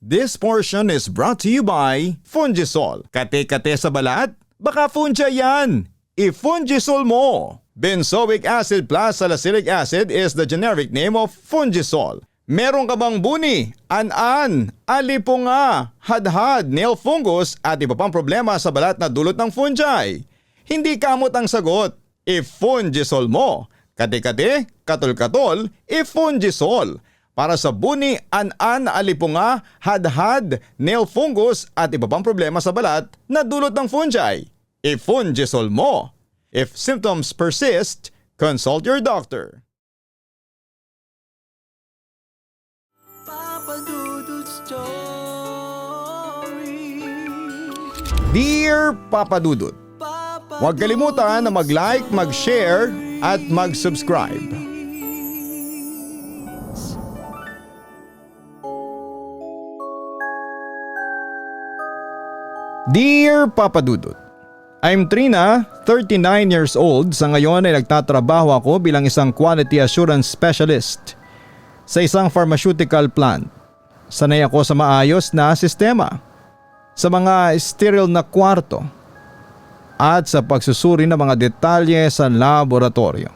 This portion is brought to you by Fungisol. Kate-kate sa balat? Baka fungi yan! I-Fungisol mo! Benzoic acid plus salicylic acid is the generic name of Fungisol. Meron ka bang buni, an-an, alipunga, hadhad, nail fungus at iba pang problema sa balat na dulot ng fungi? Hindi kamot ang sagot. I-Fungisol mo! Kate-kate, katol-katol, i-Fungisol! Para sa buni, an-an, alipunga, hadhad, nail fungus at iba pang problema sa balat na dulot ng fungi. I-Fungisol mo. If symptoms persist, consult your doctor. Dear Papa Dudut, huwag kalimutan na mag-like, mag-share at mag-subscribe. Dear Papa Dudut, I'm Trina, 39 years old. Sa ngayon ay nagtatrabaho ako bilang isang quality assurance specialist sa isang pharmaceutical plant. Sanay ako sa maayos na sistema, sa mga sterile na kwarto at sa pagsusuri ng mga detalye sa laboratorio.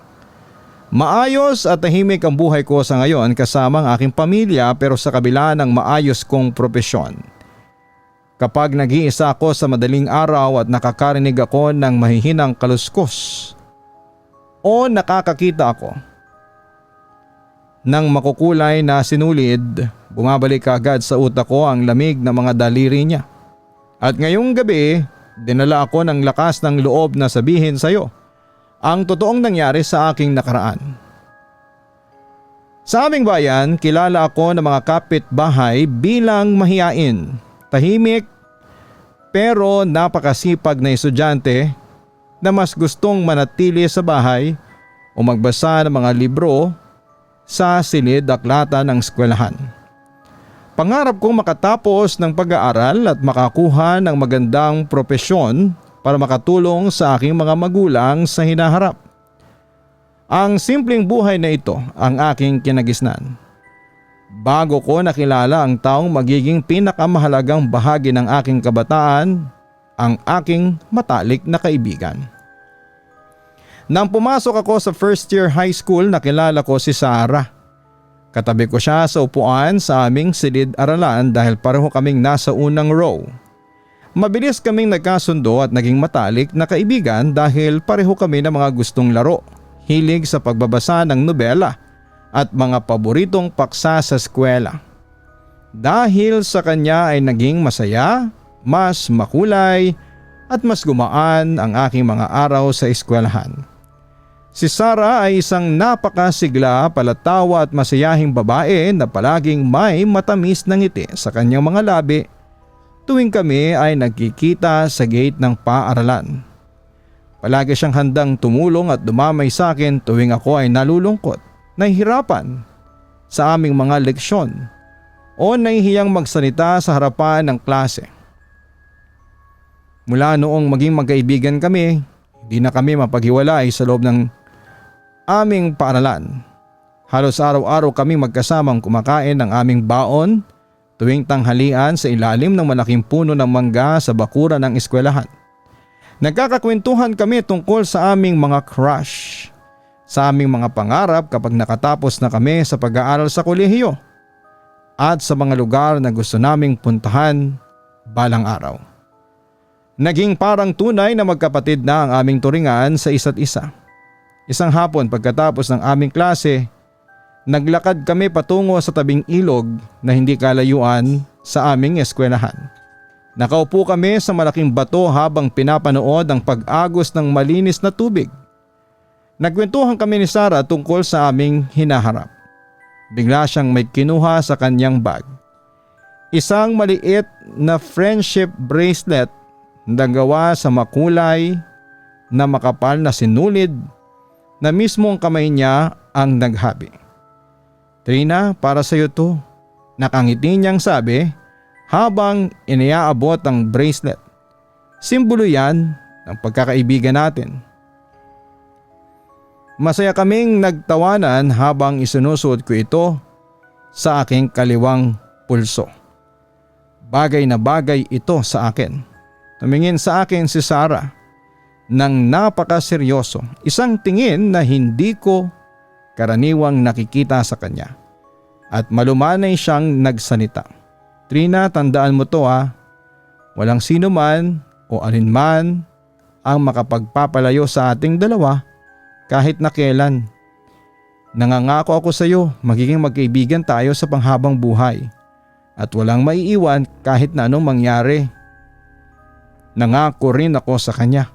Maayos at tahimik ang buhay ko sa ngayon kasama ang aking pamilya pero sa kabila ng maayos kong propesyon. Kapag nag-iisa ako sa madaling araw at nakakarinig ako ng mahihinang kaluskos o nakakakita ako ng makukulay na sinulid, bumabalik agad sa utak ko ang lamig ng mga daliri niya. At ngayong gabi, dinala ako ng lakas ng loob na sabihin sa iyo ang totoong nangyari sa aking nakaraan. Sa aming bayan, kilala ako ng mga kapitbahay bilang mahiyain, tahimik pero napakasipag na estudyante na mas gustong manatili sa bahay o magbasa ng mga libro sa silid-aklatan ng eskwelahan. Pangarap kong makatapos ng pag-aaral at makakuha ng magandang propesyon para makatulong sa aking mga magulang sa hinaharap. Ang simpleng buhay na ito ang aking kinagisnan. Bago ko nakilala ang taong magiging pinakamahalagang bahagi ng aking kabataan, ang aking matalik na kaibigan. Nang pumasok ako sa first year high school, nakilala ko si Sarah. Katabi ko siya sa upuan sa aming silid-aralan dahil pareho kaming nasa unang row. Mabilis kaming nagkasundo at naging matalik na kaibigan dahil pareho kami ng mga gustong laro, hilig sa pagbabasa ng nobela at mga paboritong paksa sa eskwela. Dahil sa kanya ay naging masaya, mas makulay at mas gumaan ang aking mga araw sa eskwelahan. Si Sarah ay isang napakasigla, palatawa at masayahing babae na palaging may matamis na ngiti sa kanyang mga labi tuwing kami ay nagkikita sa gate ng paaralan. Palagi siyang handang tumulong at dumamay sa akin tuwing ako ay nalulungkot, nahihirapan sa aming mga leksyon o nahihiyang magsalita sa harapan ng klase. Mula noong maging magkaibigan kami, hindi na kami mapaghiwalay sa loob ng aming paaralan. Halos araw-araw kami magkasamang kumakain ng aming baon tuwing tanghalian sa ilalim ng malaking puno ng mangga sa bakuran ng eskwelahan. Nagkakakwentuhan kami tungkol sa aming mga crush, sa aming mga pangarap kapag nakatapos na kami sa pag-aaral sa kolehiyo at sa mga lugar na gusto naming puntahan balang araw. Naging parang tunay na magkapatid na ang aming turingan sa isa't isa. Isang hapon pagkatapos ng aming klase, naglakad kami patungo sa tabing ilog na hindi kalayuan sa aming eskwelahan. Nakaupo kami sa malaking bato habang pinapanood ang pag-agos ng malinis na tubig. Nagkwentuhan kami ni Sarah tungkol sa aming hinaharap. Bigla siyang may kinuha sa kanyang bag. Isang maliit na friendship bracelet na gawa sa makulay na makapal na sinulid na mismong kamay niya ang naghabi. "Trina, para sa iyo to," nakangiti niyang sabi habang iniaabot ang bracelet. Simbolo yan ng pagkakaibigan natin. Masaya kaming nagtawanan habang isinusuot ko ito sa aking kaliwang pulso. Bagay na bagay ito sa akin. Tumingin sa akin si Sarah nang napakaseryoso, isang tingin na hindi ko karaniwang nakikita sa kanya. At malumanay siyang nagsalita. Trina, tandaan mo to ha. Walang sino man o alinman ang makapagpapalayo sa ating dalawa kahit na kailan. Nangangako ako sa iyo, magiging magkaibigan tayo sa panghabang buhay at walang maiiwan kahit na anong mangyari. Nangako rin ako sa kanya.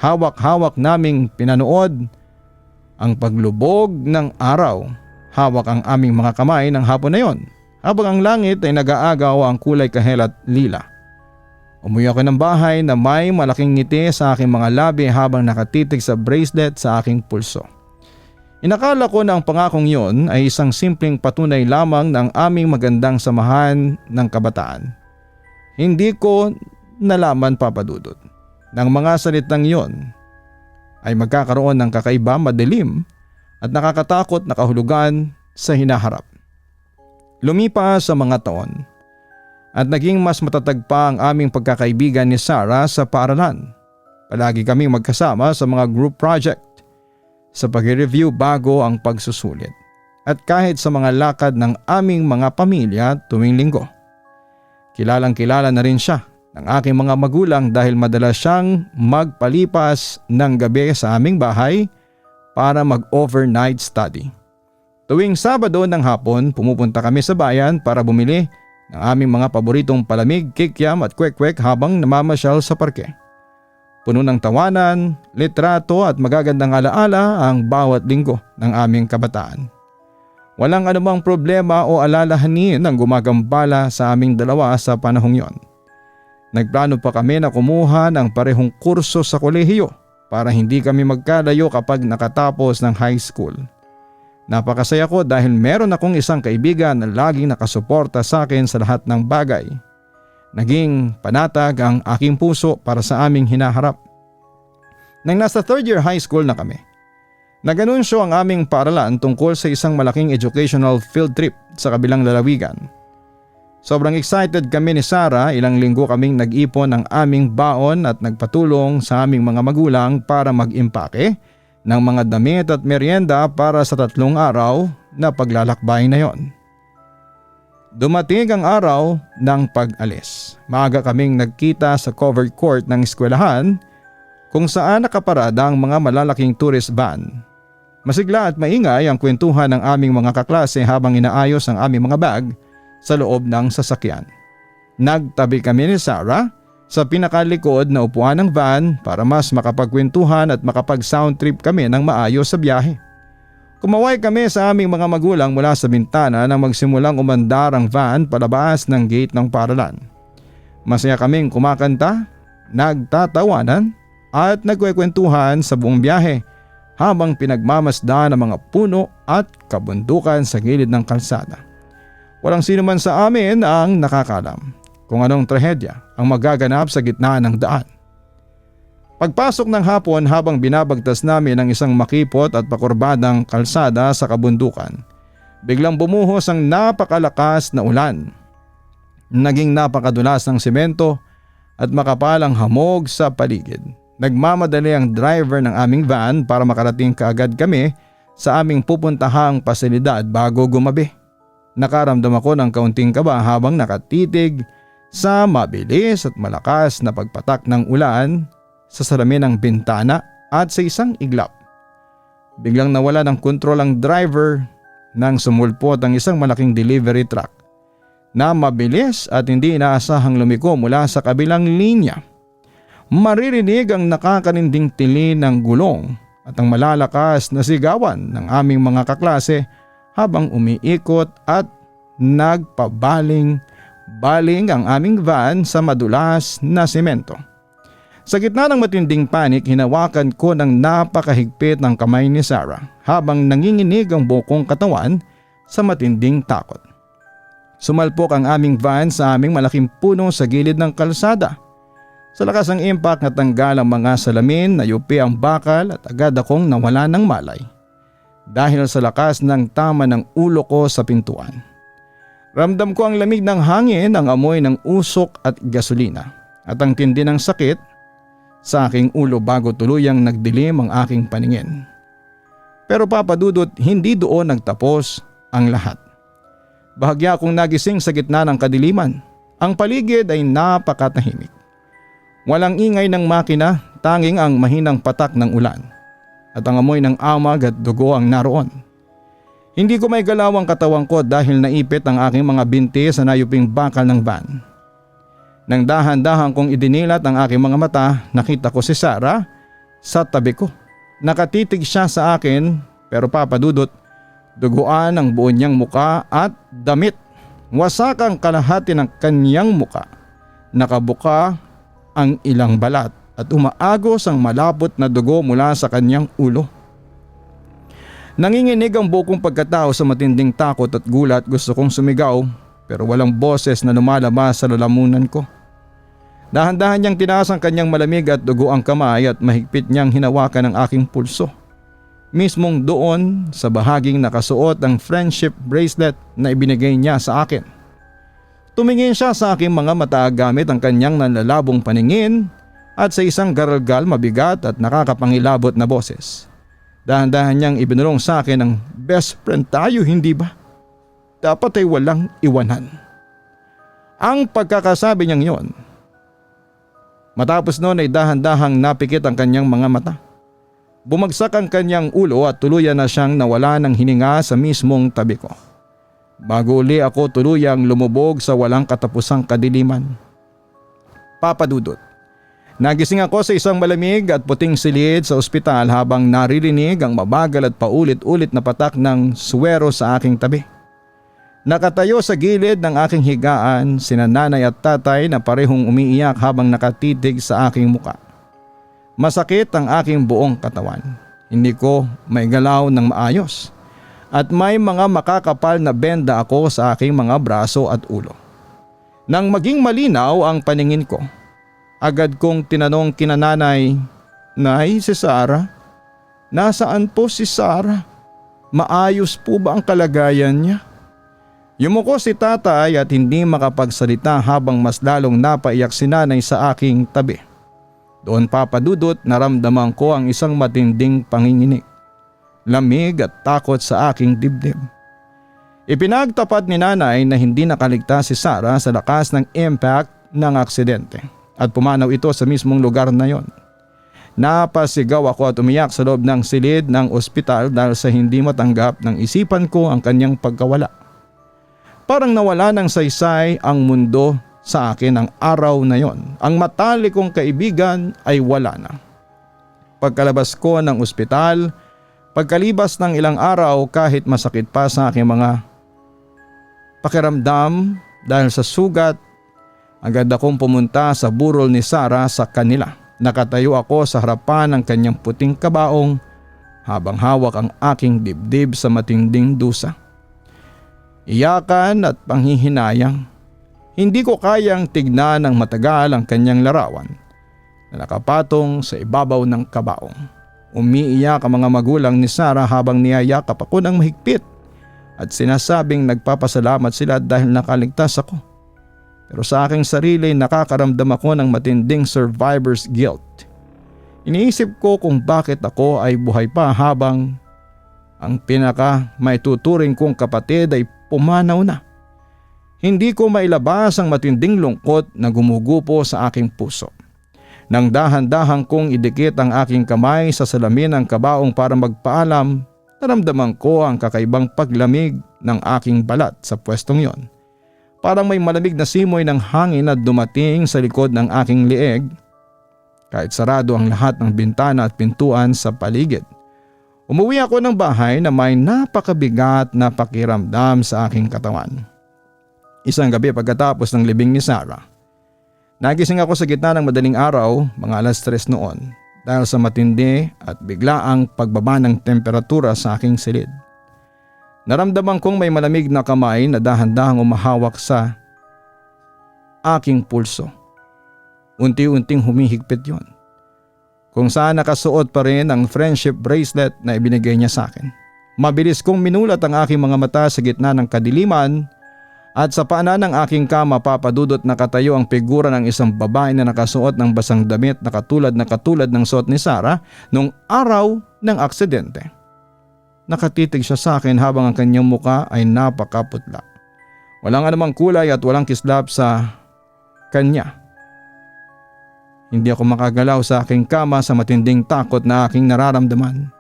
Hawak-hawak naming pinanood ang paglubog ng araw. Hawak ang aming mga kamay ng hapon na yon habang ang langit ay nag-aagaw ang kulay kahel at lila. Umuwi ako ng bahay na may malaking ngiti sa aking mga labi habang nakatitig sa bracelet sa aking pulso. Inakala ko na ang pangakong yon ay isang simpleng patunay lamang ng aming magandang samahan ng kabataan. Hindi ko nalaman, Papa Dudut, ng mga salitang yon ay magkakaroon ng kakaiba, madilim at nakakatakot na kahulugan sa hinaharap. Lumipas sa mga taon at naging mas matatag pa ang aming pagkakaibigan ni Sarah sa paaralan. Palagi kaming magkasama sa mga group project, sa pag-review bago ang pagsusulit at kahit sa mga lakad ng aming mga pamilya tuwing linggo. Kilalang kilala na rin siya ng aking mga magulang dahil madalas siyang magpalipas ng gabi sa aming bahay para mag-overnight study. Tuwing Sabado ng hapon, pumupunta kami sa bayan para bumili ng aming mga paboritong palamig, kikiam at kwek-kwek habang namamasyal sa parke. Puno ng tawanan, litrato at magagandang alaala ang bawat linggo ng aming kabataan. Walang anumang problema o alalahanin ang gumagambala sa aming dalawa sa panahong yon. Nagplano pa kami na kumuha ng parehong kurso sa kolehiyo para hindi kami magkalayo kapag nakatapos ng high school. Napakasaya ko dahil meron akong isang kaibigan na laging nakasuporta sa akin sa lahat ng bagay. Naging panatag ang aking puso para sa aming hinaharap. Nang nasa third year high school na kami, nag-anunsyo ang aming paaralan tungkol sa isang malaking educational field trip sa kabilang lalawigan. Sobrang excited kami ni Sarah, ilang linggo kaming nag-ipon ng aming baon at nagpatulong sa aming mga magulang para mag-impake ng mga damit at merienda para sa 3 araw na paglalakbay na yon. Dumating ang araw ng pag-alis. Maaga kaming nagkita sa covered court ng eskwelahan kung saan nakaparada ang mga malalaking tourist van. Masigla at maingay ang kwentuhan ng aming mga kaklase habang inaayos ang aming mga bag sa loob ng sasakyan. Nagtabi kami ni Sarah sa pinakalikod na upuan ng van para mas makapagkwentuhan at makapag-sound trip kami ng maayos sa biyahe. Kumaway kami sa aming mga magulang mula sa bintana nang magsimulang umandar ang van palabas ng gate ng paaralan. Masaya kaming kumakanta, nagtatawanan at nagkwekwentuhan sa buong biyahe habang pinagmamasdan ang mga puno at kabundukan sa gilid ng kalsada. Walang sino man sa amin ang nakakalam kung anong trahedya ang magaganap sa gitna ng daan. Pagpasok ng hapon habang binabagtas namin ang isang makipot at pakurbadang kalsada sa kabundukan, biglang bumuhos ang napakalakas na ulan. Naging napakadulas ng semento at makapalang hamog sa paligid. Nagmamadali ang driver ng aming van para makarating kaagad kami sa aming pupuntahang pasilidad bago gumabi. Nakaramdam ako ng kaunting kaba habang nakatitig sa mabilis at malakas na pagpatak ng ulan sa salamin ng bintana at sa isang iglap. Biglang nawala ng kontrol ang driver nang sumulpot ang isang malaking delivery truck na mabilis at hindi inaasahang lumiko mula sa kabilang linya. Maririnig ang nakakaninding tili ng gulong at ang malalakas na sigawan ng aming mga kaklase habang umiikot at nagpabaling-baling ang aming van sa madulas na semento. Sa gitna ng matinding panik, hinawakan ko ng napakahigpit ng kamay ni Sarah habang nanginginig ang bukong katawan sa matinding takot. Sumalpok ang aming van sa aming malaking puno sa gilid ng kalsada. Sa lakas ng impact natanggal ang mga salamin, nayupi ang bakal at agad akong nawala ng malay dahil sa lakas ng tama ng ulo ko sa pintuan. Ramdam ko ang lamig ng hangin, ang amoy ng usok at gasolina at ang tindi ng sakit sa aking ulo bago tuluyang nagdilim ang aking paningin. Pero Papa Dudut, hindi doon nagtapos ang lahat. Bahagya akong nagising sa gitna ng kadiliman. Ang paligid ay napakatahimik. Walang ingay ng makina, tanging ang mahinang patak ng ulan at ang amoy ng amag at dugo ang naroon. Hindi ko may galaw ang katawan ko dahil naipit ang aking mga binti sa nayuping bakal ng van. Nang dahan-dahan kong idinilat ang aking mga mata, nakita ko si Sarah sa tabi ko. Nakatitig siya sa akin pero Papa Dudut, duguan ang buo niyang muka at damit. Wasak ang kalahati ng kanyang muka. Nakabuka ang ilang balat at umaagos ang malapot na dugo mula sa kanyang ulo. Nanginginig ang buo kong pagkatao sa matinding takot at gulat. Gusto kong sumigaw pero walang boses na lumalabas sa lalamunan ko. Dahan-dahan niyang tinaas ang kanyang malamig at dugo ang kamay at mahigpit niyang hinawakan ang aking pulso. Mismong doon sa bahaging nakasuot ang friendship bracelet na ibinigay niya sa akin. Tumingin siya sa aking mga mata gamit ang kanyang nanlalabong paningin at sa isang garalgal, mabigat at nakakapangilabot na boses. Dahan-dahan niyang ibinulong sa akin ang best friend tayo, hindi ba? Dapat ay walang iwanan. Ang pagkakasabi niyang yon. Matapos noon ay dahan-dahang napikit ang kanyang mga mata. Bumagsak ang kanyang ulo at tuluyan na siyang nawala ng hininga sa mismong tabi ko. Bago uli ako tuluyang lumubog sa walang katapusang kadiliman. Papa Dudut, nagising ako sa isang malamig at puting silid sa ospital habang naririnig ang mabagal at paulit-ulit na patak ng suwero sa aking tabi. Nakatayo sa gilid ng aking higaan sina nanay at tatay na parehong umiiyak habang nakatitig sa aking muka. Masakit ang aking buong katawan. Hindi ko maigalaw ng maayos at may mga makakapal na benda ako sa aking mga braso at ulo. Nang maging malinaw ang paningin ko, agad kong tinanong kina nanay, "Nay, si Sarah? Nasaan po si Sarah? Maayos po ba ang kalagayan niya?" Yumuko si tatay at hindi makapagsalita habang mas lalong napaiyak si nanay sa aking tabi. Doon, Papa Dudut, naramdaman ko ang isang matinding panginginig, lamig at takot sa aking dibdib. Ipinagtapat ni nanay na hindi nakaligtas si Sarah sa lakas ng impact ng aksidente at pumanaw ito sa mismong lugar na yon. Napasigaw ako at umiyak sa loob ng silid ng ospital dahil sa hindi matanggap ng isipan ko ang kanyang pagkawala. Parang nawala ng saysay ang mundo sa akin ang araw na yon. Ang matalik kong kaibigan ay wala na. Pagkalabas ko ng ospital, pagkalibas ng ilang araw kahit masakit pa sa aking mga pakiramdam dahil sa sugat, agad akong pumunta sa burol ni Sarah sa kanila. Nakatayo ako sa harapan ng kanyang puting kabaong habang hawak ang aking dibdib sa matinding dusa. Iyakan at panghihinayang. Hindi ko kayang tignan ng matagal ang kanyang larawan na nakapatong sa ibabaw ng kabaong. Umiiyak ang mga magulang ni Sarah habang niyayakap ako ng mahigpit at sinasabing nagpapasalamat sila dahil nakaligtas ako. Pero sa aking sarili nakakaramdam ako ng matinding survivor's guilt. Iniisip ko kung bakit ako ay buhay pa habang ang pinaka maituturing kong kapatid ay pumanaw na. Hindi ko mailabas ang matinding lungkot na gumugupo sa aking puso. Nang dahan-dahan kong idikit ang aking kamay sa salamin ng kabaong para magpaalam, naramdaman ko ang kakaibang paglamig ng aking balat sa pwestong yon. Parang may malamig na simoy ng hangin na dumating sa likod ng aking lieg kahit sarado ang lahat ng bintana at pintuan sa paligid. Umuwi ako ng bahay na may napakabigat na pakiramdam sa aking katawan. Isang gabi pagkatapos ng libing ni Sarah, nagising ako sa gitna ng madaling araw, mga 3:00 noon, dahil sa matindi at biglaang pagbaba ng temperatura sa aking silid. Naramdaman kong may malamig na kamay na dahan-dahang umahawak sa aking pulso. Unti-unting humihigpit yon. Kung saan nakasuot pa rin ang friendship bracelet na ibinigay niya sa akin. Mabilis kong minulat ang aking mga mata sa gitna ng kadiliman At sa paanan ng aking kama, Papa Dudut, nakatayo ang figura ng isang babae na nakasuot ng basang damit na katulad ng suot ni Sarah noong araw ng aksidente. Nakatitig siya sa akin habang ang kanyang muka ay napakaputla. Walang anumang kulay at walang kislap sa kanya. Hindi ako makagalaw sa aking kama sa matinding takot na aking nararamdaman.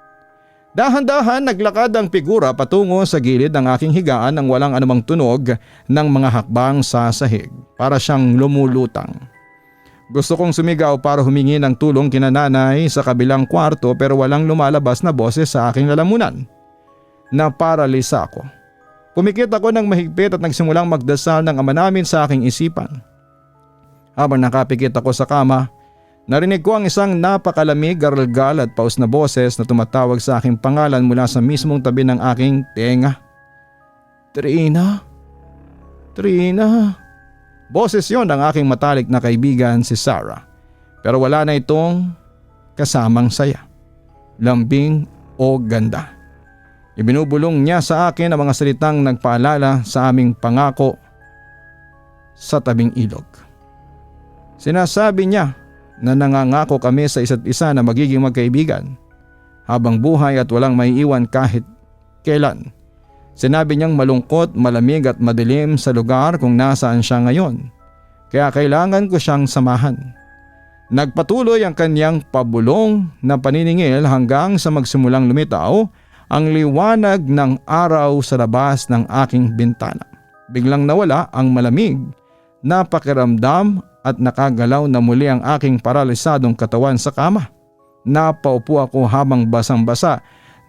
Dahan-dahan naglakad ang figura patungo sa gilid ng aking higaan nang walang anumang tunog ng mga hakbang sa sahig. Para siyang lumulutang. Gusto kong sumigaw para humingi ng tulong kina nanay sa kabilang kwarto pero walang lumalabas na boses sa aking lalamunan. Naparalisa ako. Pumikit ako ng mahigpit at nagsimulang magdasal ng Ama Namin sa aking isipan. Habang nakapikit ako sa kama, narinig ko ang isang napakalamig, garalgal at paus na boses na tumatawag sa aking pangalan mula sa mismong tabi ng aking tenga. Trina? Trina? Boses yon ng aking matalik na kaibigan si Sarah. Pero wala na itong kasamang saya, lambing o ganda. Ibinubulong niya sa akin ang mga salitang nagpaalala sa aming pangako sa tabing ilog. Sinasabi niya na nangangako kami sa isa't isa na magiging magkaibigan habang buhay at walang maiiwan kahit kailan. Sinabi niyang malungkot, malamig at madilim sa lugar kung nasaan siya ngayon. Kaya kailangan ko siyang samahan. Nagpatuloy ang kanyang pabulong na paniningil hanggang sa magsimulang lumitaw ang liwanag ng araw sa labas ng aking bintana. Biglang nawala ang malamig na pakiramdam at nakagalaw na muli ang aking paralisadong katawan sa kama. Napaupo ako habang basang-basa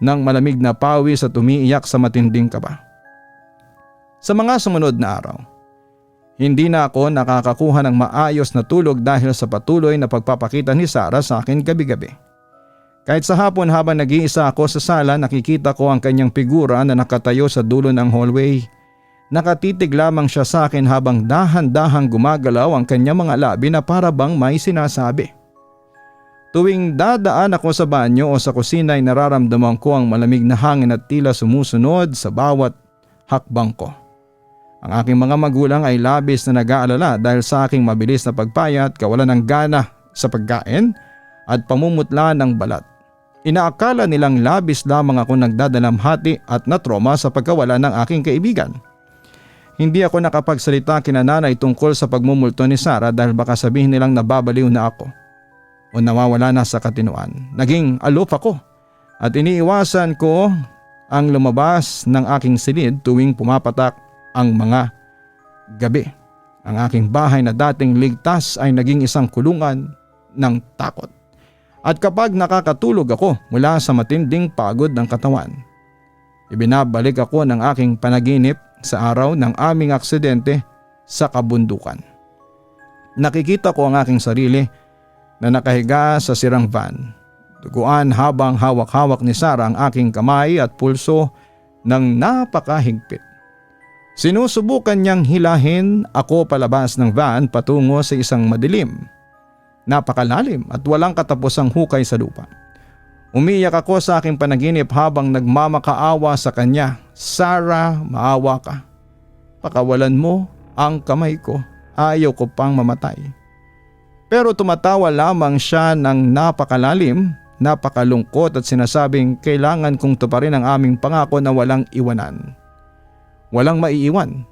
ng malamig na pawis at umiiyak sa matinding kaba. Sa mga sumunod na araw, hindi na ako nakakakuha ng maayos na tulog dahil sa patuloy na pagpapakita ni Sarah sa akin gabi-gabi. Kahit sa hapon habang nag-iisa ako sa sala, nakikita ko ang kanyang figura na nakatayo sa dulo ng hallway. Nakatitig lamang siya sa akin habang dahan-dahang gumagalaw ang kanyang mga labi na para bang may sinasabi. Tuwing dadaan ako sa banyo o sa kusina ay nararamdaman ko ang malamig na hangin at tila sumusunod sa bawat hakbang ko. Ang aking mga magulang ay labis na nag-aalala dahil sa aking mabilis na pagpayat, kawalan ng gana sa pagkain at pamumutla ng balat. Inaakala nilang labis lamang ako nagdadalamhati at natroma sa pagkawala ng aking kaibigan. Hindi ako nakapagsalita kina nanay tungkol sa pagmumulto ni Sarah dahil baka sabihin nilang nababaliw na ako o nawawala na sa katinuan. Naging aloof ako at iniiwasan ko ang lumabas ng aking silid tuwing pumapatak ang mga gabi. Ang aking bahay na dating ligtas ay naging isang kulungan ng takot. At kapag nakakatulog ako mula sa matinding pagod ng katawan, ibinabalik ako ng aking panaginip sa araw ng aming aksidente sa kabundukan. Nakikita ko ang aking sarili na nakahiga sa sirang van. Duguan habang hawak-hawak ni Sarah ang aking kamay at pulso ng napakahigpit. Sinusubukan niyang hilahin ako palabas ng van patungo sa isang madilim, napakalalim at walang katapusang hukay sa lupa. Umiyak ako sa aking panaginip habang nagmamakaawa sa kanya. Sarah, maawa ka. Pakawalan mo ang kamay ko. Ayaw ko pang mamatay. Pero tumatawa lamang siya ng napakalalim, napakalungkot at sinasabing kailangan kong tuparin ang aming pangako na walang iwanan. Walang maiiwan.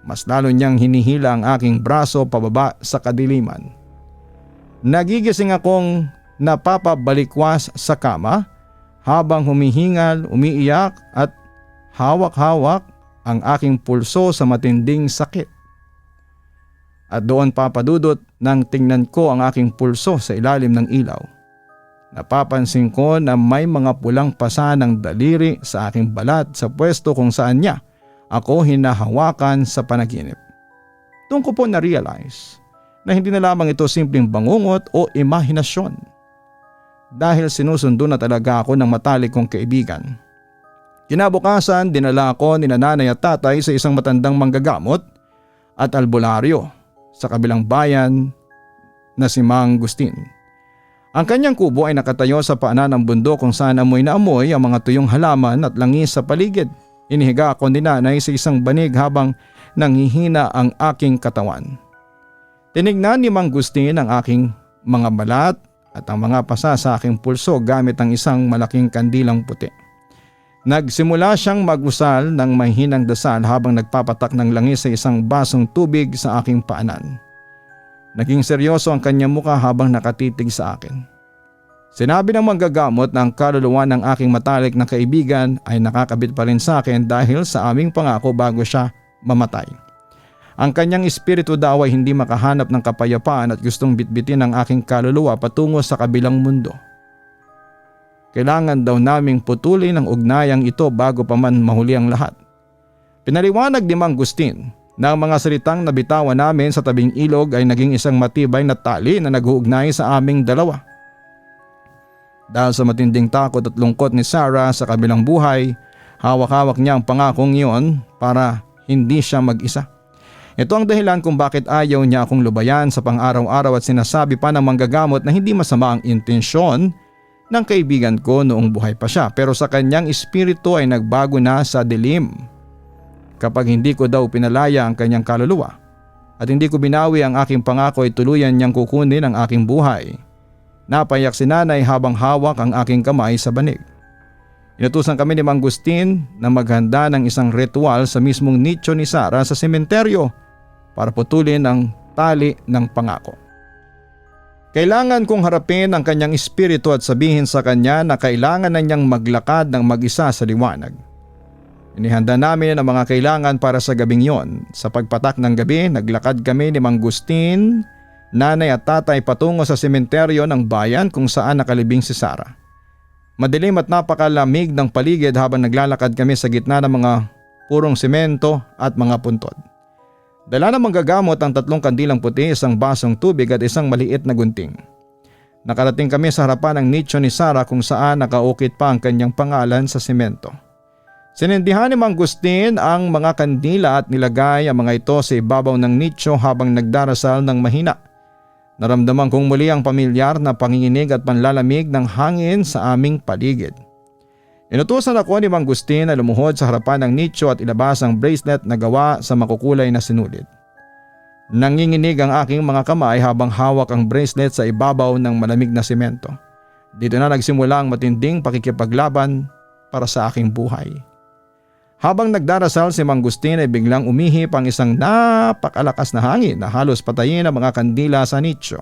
Mas lalo niyang hinihila ang aking braso pababa sa kadiliman. Nagigising akong napapabalikwas sa kama habang humihingal, umiiyak at hawak-hawak ang aking pulso sa matinding sakit. At doon papadudot nang tingnan ko ang aking pulso sa ilalim ng ilaw. Napapansin ko na may mga pulang pasa ng daliri sa aking balat sa pwesto kung saan niya ako hinahawakan sa panaginip. Doon ko po na-realize na hindi na lamang ito simpleng bangungot o imahinasyon. Dahil sinusundo na talaga ako ng matalik kong kaibigan. Kinabukasan, dinala ako ni nanay at tatay sa isang matandang manggagamot at albularyo sa kabilang bayan na si Mang Gustin. Ang kanyang kubo ay nakatayo sa paanan ng bundok kung saan amoy na amoy ang mga tuyong halaman at langis sa paligid. Inihiga ako ni nanay sa isang banig habang nanghihina ang aking katawan. Tinignan ni Mang Gustin ang aking mga balat at ang mga pasa sa aking pulso gamit ang isang malaking kandilang puti. Nagsimula siyang magusal ng mahinang dasal habang nagpapatak ng langis sa isang basong tubig sa aking paanan. Naging seryoso ang kanyang mukha habang nakatitig sa akin. Sinabi ng manggagamot na ang kaluluwa ng aking matalik na kaibigan ay nakakabit pa rin sa akin dahil sa aming pangako bago siya mamatay. Ang kanyang espiritu daw ay hindi makahanap ng kapayapaan at gustong bitbitin ang aking kaluluwa patungo sa kabilang mundo. Kailangan daw naming putulin ang ugnayang ito bago pa man mahuli ang lahat. Pinaliwanag ni Mang Gustin na ang mga salitang nabitawan namin sa tabing ilog ay naging isang matibay na tali na nag-uugnay sa aming dalawa. Dahil sa matinding takot at lungkot ni Sarah sa kabilang buhay, hawak-hawak niya ang pangakong iyon para hindi siya mag-isa. Ito ang dahilan kung bakit ayaw niya akong lubayan sa pang-araw-araw at sinasabi pa ng manggagamot na hindi masama ang intensyon ng kaibigan ko noong buhay pa siya, pero sa kanyang espiritu ay nagbago na sa dilim. Kapag hindi ko daw pinalaya ang kanyang kaluluwa at hindi ko binawi ang aking pangako ay tuluyan niyang kukunin ang aking buhay. Napayak si nanay habang hawak ang aking kamay sa banig. Inutusan kami ni Mang Gustin na maghanda ng isang ritual sa mismong nicho ni Sarah sa sementeryo para putulin ang tali ng pangako. Kailangan kong harapin ang kanyang espiritu at sabihin sa kanya na kailangan na niyang maglakad ng mag-isa sa liwanag. Inihanda namin ang mga kailangan para sa gabing yon. Sa pagpatak ng gabi, naglakad kami ni Mang Gustin, nanay at tatay patungo sa sementeryo ng bayan kung saan nakalibing si Sarah. Madilim at napakalamig ng paligid habang naglalakad kami sa gitna ng mga purong semento at mga puntod. Dala ng manggagamot ang 3 kandilang puti, isang basong tubig at isang maliit na gunting. Nakarating kami sa harapan ng nicho ni Sarah kung saan nakaukit pa ang kanyang pangalan sa semento. Sinindihan ni Mang Gustin ang mga kandila at nilagay ang mga ito sa ibabaw ng nicho habang nagdarasal ng mahina. Naramdaman kong muli ang pamilyar na panginginig at panlalamig ng hangin sa aming paligid. Inutusan ako ni Mang Gustin na lumuhod sa harapan ng nicho at ilabas ang bracelet na gawa sa makukulay na sinulid. Nanginginig ang aking mga kamay habang hawak ang bracelet sa ibabaw ng malamig na semento. Dito na nagsimula ang matinding pakikipaglaban para sa aking buhay. Habang nagdarasal si Mang Gustin ay biglang umihip ang isang napakalakas na hangin na halos patayin ang mga kandila sa nicho.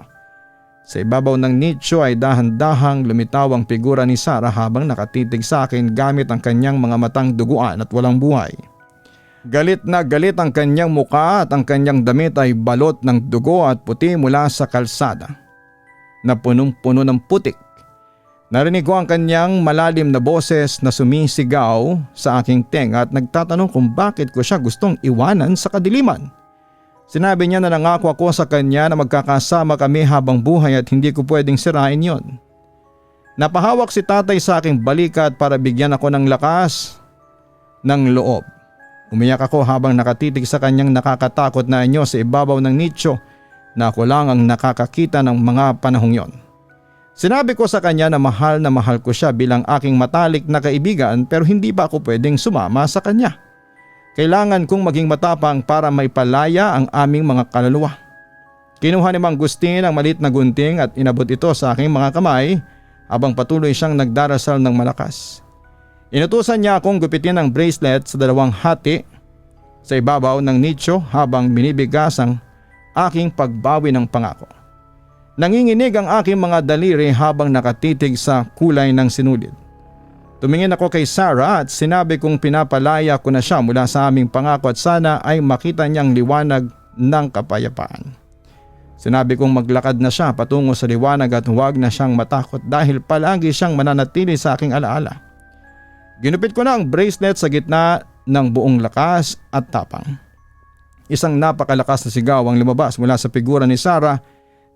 Sa ibabaw ng nicho ay dahan-dahang lumitaw ang figura ni Sarah habang nakatitig sa akin gamit ang kanyang mga matang duguan at walang buhay. Galit na galit ang kanyang muka at ang kanyang damit ay balot ng dugo at puti mula sa kalsada na punong-puno ng putik. Narinig ko ang kanyang malalim na boses na sumisigaw sa aking tenga at nagtatanong kung bakit ko siya gustong iwanan sa kadiliman. Sinabi niya na nangako ako sa kanya na magkakasama kami habang buhay at hindi ko pwedeng sirain yon. Napahawak si tatay sa aking balikat para bigyan ako ng lakas ng loob. Umiyak ako habang nakatitig sa kanyang nakakatakot na anyo sa ibabaw ng nicho na ako lang ang nakakakita ng mga panahong yon. Sinabi ko sa kanya na mahal ko siya bilang aking matalik na kaibigan pero hindi pa ako pwedeng sumama sa kanya. Kailangan kong maging matapang para maipalaya ang aming mga kaluluwa. Kinuha ni Mang Gustin ang maliit na gunting at inabot ito sa aking mga kamay habang patuloy siyang nagdarasal ng malakas. Inutusan niya akong gupitin ang bracelet sa 2 hati sa ibabaw ng nicho habang binibigas ang aking pagbawi ng pangako. Nanginginig ang aking mga daliri habang nakatitig sa kulay ng sinulid. Tumingin ako kay Sarah at sinabi kong pinapalaya ko na siya mula sa aming pangako at sana ay makita niyang liwanag ng kapayapaan. Sinabi kong maglakad na siya patungo sa liwanag at huwag na siyang matakot dahil palagi siyang mananatili sa aking alaala. Ginupit ko na ang bracelet sa gitna ng buong lakas at tapang. Isang napakalakas na sigaw ang lumabas mula sa figura ni Sarah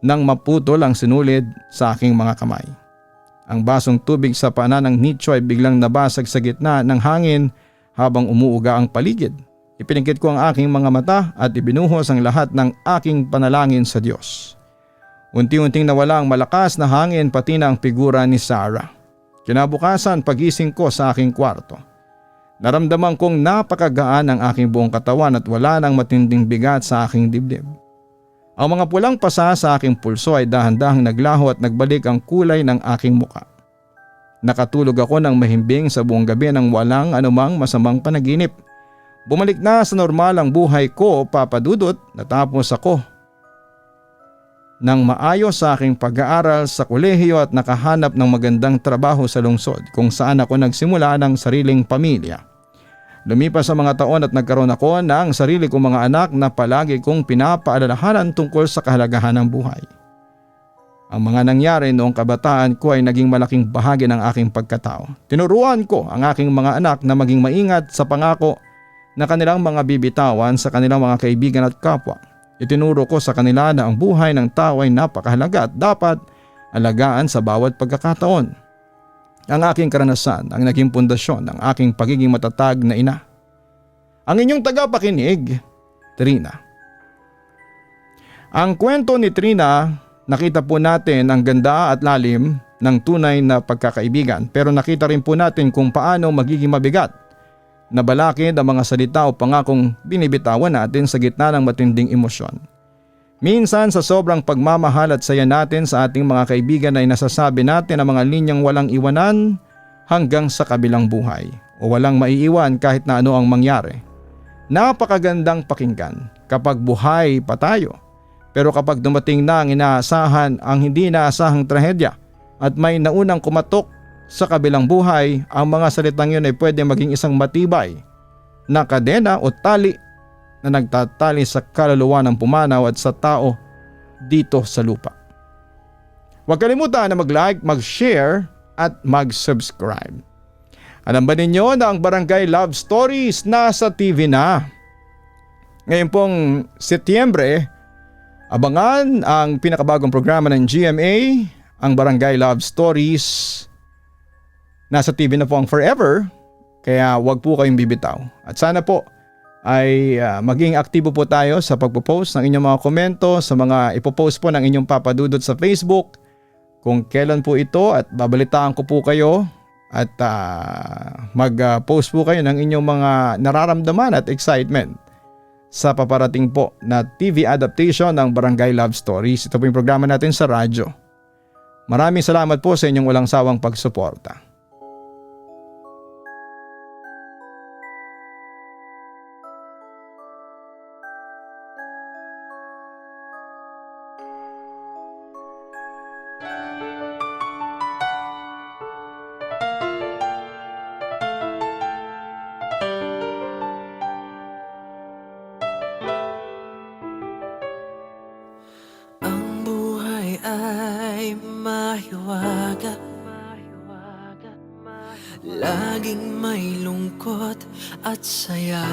nang maputol ang sinulid sa aking mga kamay. Ang basong tubig sa paanan ng nicho ay biglang nabasag sa gitna ng hangin habang umuuga ang paligid. Ipinikit ko ang aking mga mata at ibinuhos ang lahat ng aking panalangin sa Diyos. Unti-unting nawala ang malakas na hangin pati na ang figura ni Sarah. Kinabukasan pagising ko sa aking kwarto. Naramdaman kong napakagaan ang aking buong katawan at wala nang matinding bigat sa aking dibdib. Ang mga pulang pasa sa aking pulso ay dahan-dahang naglaho at nagbalik ang kulay ng aking muka. Nakatulog ako ng mahimbing sa buong gabi nang walang anumang masamang panaginip. Bumalik na sa normal ang buhay ko, Papa Dudut, natapos ako nang maayos sa aking pag-aaral sa kolehiyo at nakahanap ng magandang trabaho sa lungsod kung saan ako nagsimula ng sariling pamilya. Lumipas ang mga taon at nagkaroon ako ng sarili kong mga anak na palagi kong pinapaalalahanan tungkol sa kahalagahan ng buhay. Ang mga nangyari noong kabataan ko ay naging malaking bahagi ng aking pagkatao. Tinuruan ko ang aking mga anak na maging maingat sa pangako na kanilang mga bibitawan sa kanilang mga kaibigan at kapwa. Itinuro ko sa kanila na ang buhay ng tao ay napakahalaga at dapat alagaan sa bawat pagkakataon. Ang aking karanasan ang naging pundasyon ng aking pagiging matatag na ina. Ang inyong tagapakinig, Trina. Ang kwento ni Trina, nakita po natin ang ganda at lalim ng tunay na pagkakaibigan, pero nakita rin po natin kung paano magiging mabigat na balakid ang mga salita o pangakong binibitawan natin sa gitna ng matinding emosyon. Minsan sa sobrang pagmamahal at saya natin sa ating mga kaibigan ay nasasabi natin ang mga linyang walang iwanan hanggang sa kabilang buhay o walang maiiwan kahit na ano ang mangyari. Napakagandang pakinggan kapag buhay pa tayo, pero kapag dumating na ang inaasahan ang hindi inaasahang trahedya at may naunang kumatok sa kabilang buhay, ang mga salitang yun ay pwede maging isang matibay na kadena o tali na nagtatali sa kaluluwa ng pumanaw at sa tao dito sa lupa. Huwag kalimutan na mag-like, mag-share at mag-subscribe. Alam ba ninyo na ang Barangay Love Stories nasa TV na? Ngayon pong Setyembre, abangan ang pinakabagong programa ng GMA, ang Barangay Love Stories. Nasa TV na po ang forever, kaya wag po kayong bibitaw. At sana po ay maging aktibo po tayo sa pagpo-post ng inyong mga komento, sa mga ipopost po ng inyong Papa Dudut sa Facebook, kung kailan po ito, at babalitaan ko po kayo at mag-post po kayo ng inyong mga nararamdaman at excitement sa paparating po na TV adaptation ng Barangay Love Stories. Ito po yung programa natin sa radyo. Maraming salamat po sa inyong walang sawang pagsuporta. Laging may lungkot at saya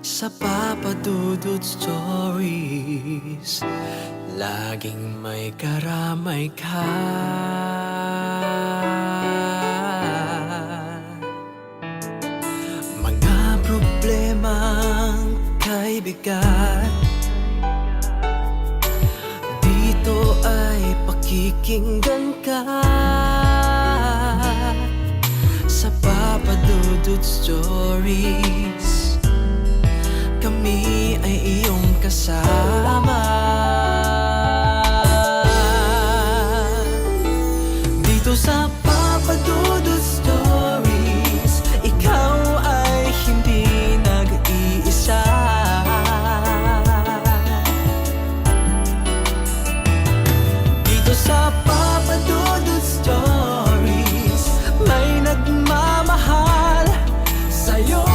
sa Papa Dudut Stories. Laging may karamay ka. Mga problemang kaibigan, dito ay pakikinggan ka. Sa Papa Dudut Stories, kami ay iyong kasama. Dito sa Papa Dudut Stories, ikaw ay hindi nag-iisa. Dito sa Papa Dudut Stories, may nagmamahal sa'yo.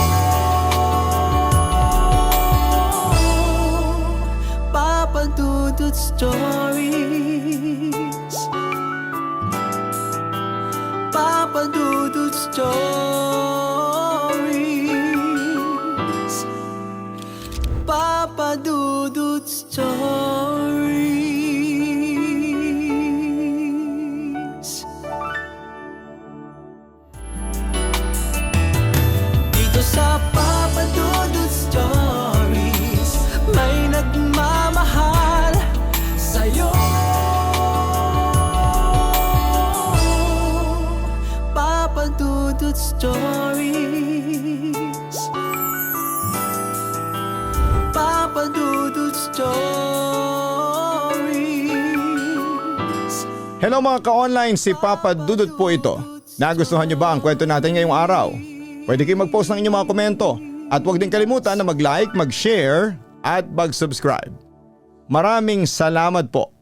Papa Dudut Stories, Papa Dudut Stories, Papa Dudut Stories. Dito sa Papa Dudut Stories, may nagmamahal sa'yo. Papa Dudut Stories. Papa Dudut Stories. Hello mga ka-online, si Papa Dudut po ito. Nagustuhan niyo ba ang kwento natin ngayong araw? Pwede kayong mag-post ng inyong mga komento at huwag din kalimutan na mag-like, mag-share at mag-subscribe. Maraming salamat po.